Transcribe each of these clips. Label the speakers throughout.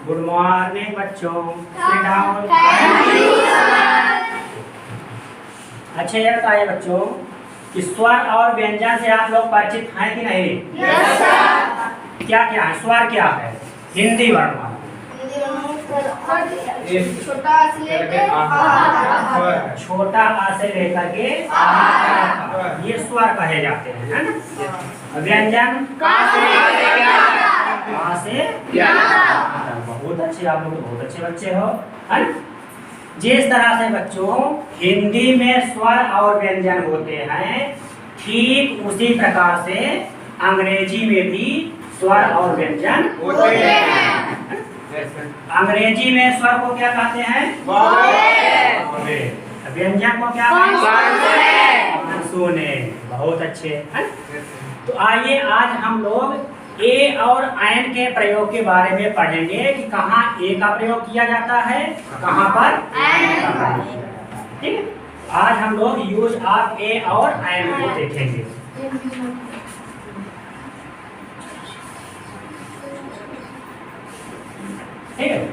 Speaker 1: Good morning बच्चों। Sit down. अच्छा ये बताइए बच्चों कि स्वर और व्यंजन से आप लोग परिचित हैं कि नहीं? क्या क्या है? स्वर क्या है? हिंदी वर्णमाला। छोटा आ से लेकर के ये स्वर कहे जाते हैं, है ना? व्यंजन आ से बहुत अच्छे, आप लोग बहुत अच्छे बच्चे हो, है ना? जिस तरह से बच्चों हिंदी में स्वर और व्यंजन होते हैं, ठीक उसी प्रकार से अंग्रेजी में भी स्वर और व्यंजन होते हैं। अंग्रेजी में स्वर को क्या कहते हैं? व्यंजन को क्या कहते हैं? कॉन्सोनेंट। बहुत अच्छे, है? तो आइए आज हम लोग ए और ऐन के प्रयोग के बारे में पढ़ेंगे कि कहाँ ए का प्रयोग किया जाता है, कहाँ पर ऐन का प्रयोग किया जाता है। ठीक है, आज हम लोग यूज ऑफ ए और ऐन को देखेंगे। ठीक है,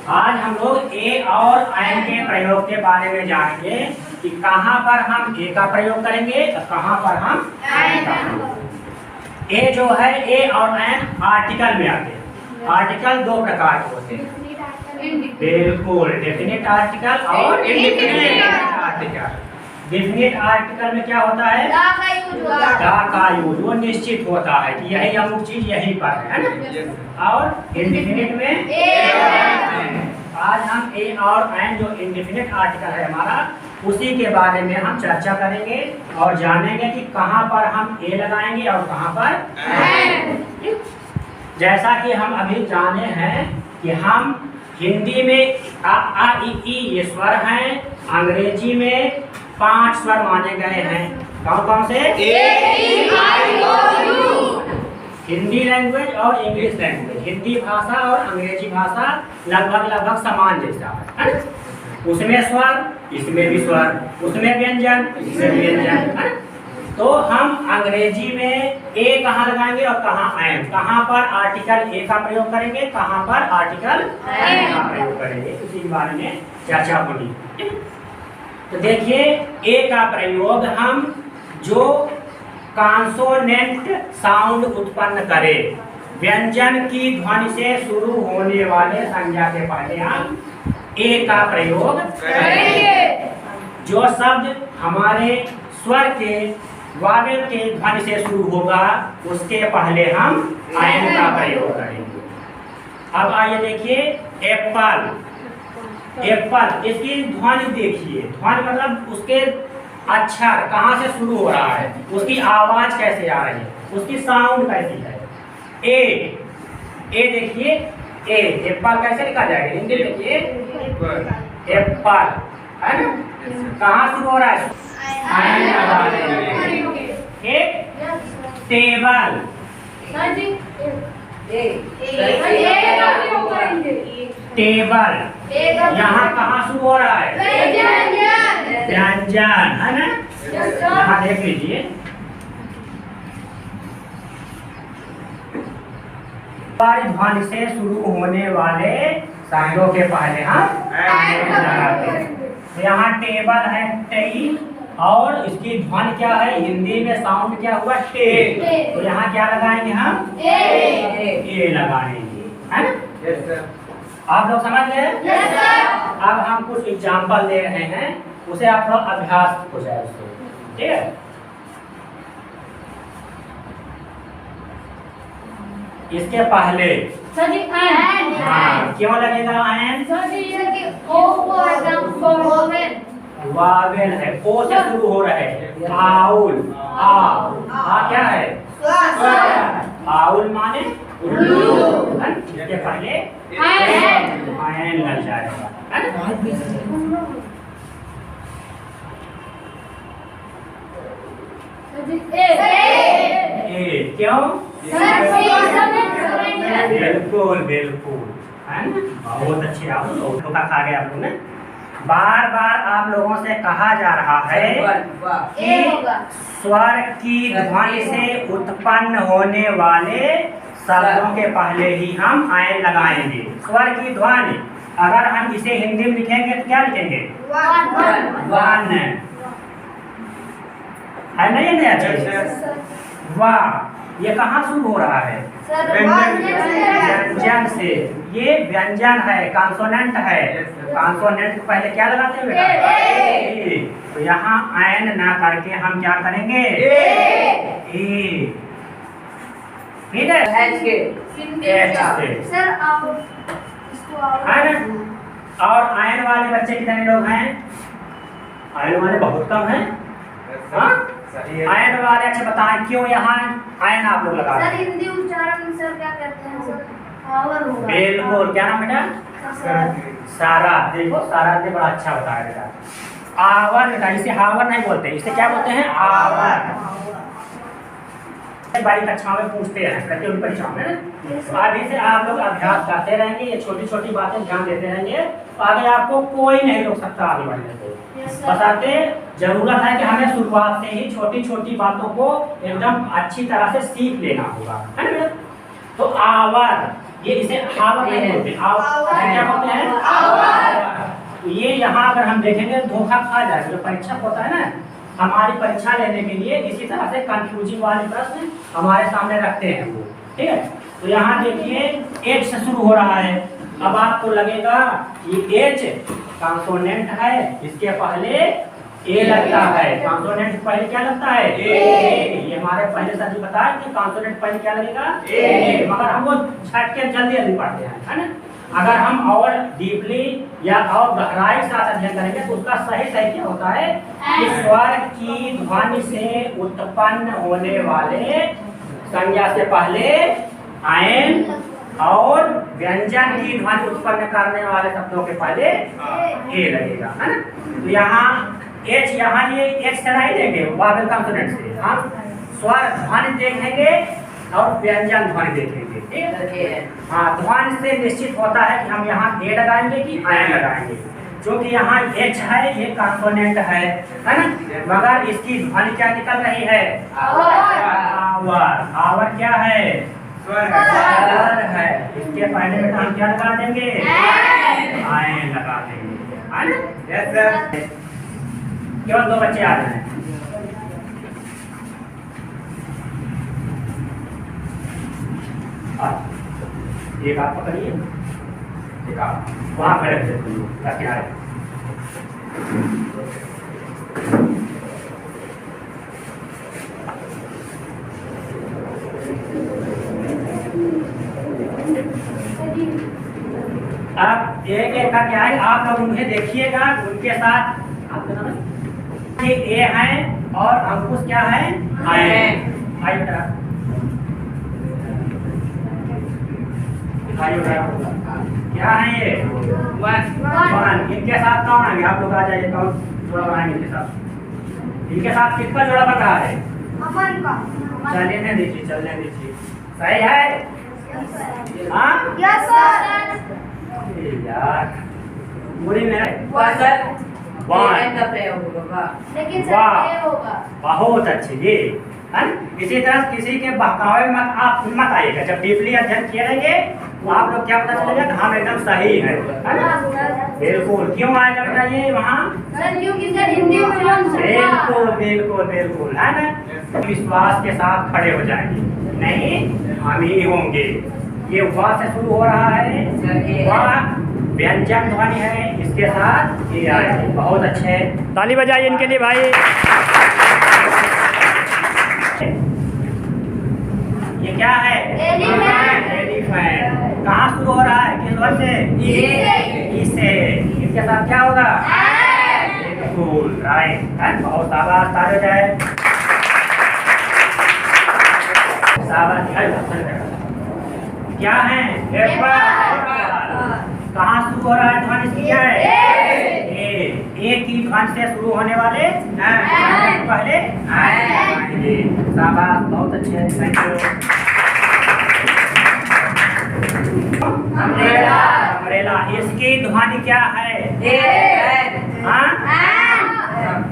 Speaker 1: आज हम लोग ए और ऐन के प्रयोग के बारे में जानेंगे कि कहाँ पर हम ए का प्रयोग करेंगे और कहाँ पर हम ऐन का प्रयोग करेंगे। ए जो है ए और एन आर्टिकल में आते हैं। आर्टिकल दो प्रकार के होते हैं, बिल्कुल, डेफिनेट आर्टिकल और इंडेफिनेट आर्टिकल। डेफिनेट आर्टिकल में क्या होता है? दा का यूज, वो निश्चित होता है कि यही अमुक चीज यहीं पर है ना? और इंडेफिनेट में आज हम ए और एन जो इंडेफिनेट आर्टिकल है हमारा, उसी के बारे में हम चर्चा करेंगे और जानेंगे कि कहाँ पर हम ए लगाएंगे और कहाँ पर एन। जैसा कि हम अभी जाने हैं कि हम हिंदी में आ इ ई ये स्वर हैं, अंग्रेजी में 5 स्वर माने गए हैं। कौन कौन से? ए ई आई ओ यू। हिंदी लैंग्वेज और इंग्लिश लैंग्वेज, हिंदी भाषा और अंग्रेजी भाषा लगभग समान जैसा है। उसमें स्वर, इसमें भी स्वर, उसमें व्यंजन, इसमें व्यंजन, है? तो हम अंग्रेजी में ए कहाँ लगाएंगे और कहाँ एन, कहाँ पर आर्टिकल ए का प्रयोग करेंगे, कहाँ पर आर्टिकल एन का प्रयोग करेंगे, उसी के बारे में चर्चा होगी। तो देखिए ए का प्रयोग हम जो कॉन्सोनेंट साउंड उत्पन्न करे, व्यंजन की ध्वनि से शुरू होने वाले संज्ञा के पहले हम ए का प्रयोग करेंगे। जो शब्द हमारे स्वर के वावेल के ध्वनि से शुरू होगा उसके पहले हम ऐन का प्रयोग करेंगे। अब आइए देखिए एप्पल। एप्पल, इसकी ध्वनि देखिए, ध्वनि मतलब उसके अक्षर कहाँ से शुरू हो रहा है, उसकी आवाज कैसे आ रही है, उसकी साउंड कैसी है। ए देखिए, ए एप्पल कैसे लिखा जाएगा? हिंदी देखिए एप्पल, है ना? कहाँ शुरू हो रहा है? एक टेबल, टेबल यहाँ कहाँ शुरू हो रहा है? व्यंजन, है ना? यहाँ देख लीजिए, ध्वनि से शुरू होने वाले शब्दों के पहले हम लगाते हैं। तो यहाँ टेबल है टेई, और इसकी ध्वनि क्या है? हिंदी में साउंड क्या हुआ? टे। तो यहाँ क्या लगाएंगे हम? ए लगाएंगे, है ना? आप लोग समझ गए? अब हम कुछ एग्जाम्पल दे रहे हैं, उसे आप लोग अभ्यास हो जाए उसको, ठीक है? इसके पहले हाँ, क्यों लगेगा एन? वावेल है, ओ से शुरू हो रहा है। आउल, आ क्या है? आउल माने उल्लू, इसके पहले एन लग जाएगा, है ना? ए क्यों? बिल्कुल बिल्कुल, है ना? बहुत अच्छे, आप लोग खा गए आप लोग ने। बार बार आप लोगों से कहा जा रहा है कि स्वर की ध्वनि से उत्पन्न होने वाले शब्दों के पहले ही हम आयन लगाएंगे। स्वर की ध्वनि अगर हम इसे हिंदी में लिखेंगे तो क्या लिखेंगे? वन है ना, ये नया चीज। वाह ये कहाँ शुरू हो रहा है? व्यंजन से। ये व्यंजन है, कॉन्सोनेंट है। कॉन्सोनेंट को पहले क्या लगाते हैं बेटा? तो यहाँ आयन ना करके हम क्या करेंगे? ए। ठीक है, एच से। और आयन वाले बच्चे कितने लोग हैं? आयन वाले बहुत कम हैं। आयन वाले अच्छा बताएं क्यों यहाँ आयन आप लोग लगा रहे हैं?
Speaker 2: हिंदी उच्चारण सर क्या करते हैं सर? हावर होगा।
Speaker 1: बिल्कुल, क्या नाम बेटा? सारा। देखो सारा ने बड़ा अच्छा बताया बेटा। आवर बेटा, इसे हावर नहीं बोलते, इसे क्या बोलते हैं? आवर। बड़ी कक्षाओं में पूछते हैं, प्रतियोगी परीक्षाओं में। तो आगे से आप लोग अभ्यास करते रहेंगे, ये छोटी छोटी बातें ध्यान देते रहेंगे, तो आगे आपको कोई नहीं रोक सकता आगे बढ़ने को। बताते जरूरत है कि हमें शुरुआत से ही छोटी छोटी बातों को एकदम अच्छी तरह से सीख लेना होगा, है ना? तो आवर, ये इसे हावर नहीं बोलते, क्या बोलते हैं? आवर। ये यहाँ अगर हम देखेंगे धोखा खा जाएगा। जो परीक्षक होता है ना, हमारी परीक्षा लेने के लिए इसी तरह से कंफ्यूजिंग वाले प्रश्न हमारे सामने रखते हैं वो। ठीक है, तो यहाँ देखिए एच से शुरू हो रहा है। अब आपको लगेगा ये एच कॉन्सोनेंट है, इसके पहले ए लगता है। कॉन्सोनेंट पहले क्या लगता है? ए। ये हमारे पहले सर जी बताया कि कॉन्सोनेंट पहले क्या लगेगा? ए। मगर हम वो छट के जल्दी जल्दी पढ़ते हैं, है ना? अगर हम और डीपली या और गहराई के साथ अध्ययन करेंगे तो उसका सही क्या होता है कि स्वर की ध्वनि से उत्पन्न होने वाले संज्ञा से पहले आयन और व्यंजन की ध्वनि उत्पन्न करने वाले शब्दों के पहले ए लगेगा, है ना? तो यहाँ एच, यहाँ ये एच से नहीं देंगे वावेल कॉन्सोनेंट से, हम स्वर ध्वनि देखेंगे और व्यंजन ध्वनि देखेंगे। ठीक है, हाँ, ध्वनि से निश्चित होता है कि हम यहाँ ए लगाएंगे कि आयन लगाएंगे। जो कि यहाँ एच है, ये कॉन्सोनेंट है ना? मगर इसकी ध्वनि क्या निकल रही है? आवर। आवर क्या है? स्वर है। इसके पहले में हम क्या लगा देंगे? आयन लगा देंगे, है ना? Yes sir. केवल दो बच्चे आ रहे हैं। एक आप पकड़िए, एक आप वहाँ खड़े हो जाइए किनारे। अब एक एक करके आए, आप लोग उन्हें देखिएगा, उनके साथ आपका नाम है? ए है और अंकुश क्या है? आयन। क्या है ये? वन। इनके साथ कौन आएंगे? आप लोग आ जाइए, कौन जोड़ा बनाएंगे इनके साथ? इनके साथ किसका जोड़ा बन रहा है? चलने दीजिए, चलने दीजिए। सही है? हाँ यार पूरी मेरा बहुत अच्छे। ये इसी तरह किसी के बहकावे में आप मत आइएगा। जब डीपली अध्ययन किए रहेंगे तो आप लोग क्या पता चलेगा कि हम एकदम सही है ना? बिल्कुल। क्यों आएगा बताइए वहाँ? बिल्कुल बिल्कुल बिल्कुल, है ना? विश्वास के साथ खड़े हो जाएंगे, नहीं हम ही होंगे। ये वा से शुरू हो रहा है, वा व्यंजन ध्वनि है, इसके साथ ये आएगी। बहुत अच्छे, ताली बजाइए इनके लिए भाई। ये क्या है? एलिफेंट। कहाँ शुरू हो रहा है? किस वर्ड से? ई से। इनके साथ क्या होगा? बिल्कुल राइट। बहुत शाबाश, ताली बजाए। शाबाश। क्या है? कहाँ शुरू हो रहा है ध्वनि? इसकी क्या है? ए की ध्वनि से शुरू होने वाले पहले शाबाश, बहुत अच्छे हैं, थैंक यू। अम्ब्रेला। इसकी ध्वनि क्या है? आ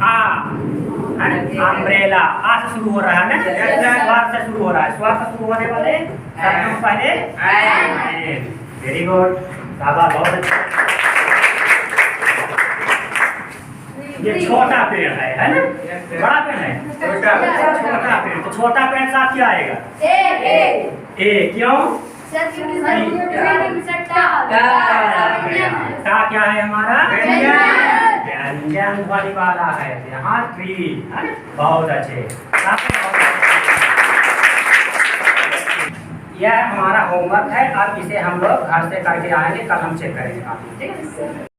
Speaker 1: है ना, अम्ब्रेला आ से शुरू हो रहा है ना, स्वर से शुरू हो रहा है, स्वर से शुरू होने वाले शब्दों को पहले वेरी गुड, शाबाश, बहुत अच्छा। ये छोटा पेड़ है ना, बड़ा पेड़ है, छोटा पेड़, तो छोटा पेड़ के साथ क्या आएगा? ए, क्यों? टा क्या है हमारा? व्यंजन ध्वनि वाला है, यहाँ ट्री है ना, बहुत अच्छे। यह हमारा होमवर्क है, अब इसे हम लोग घर से करके आएंगे, कल हम चेक करेंगे, ठीक है।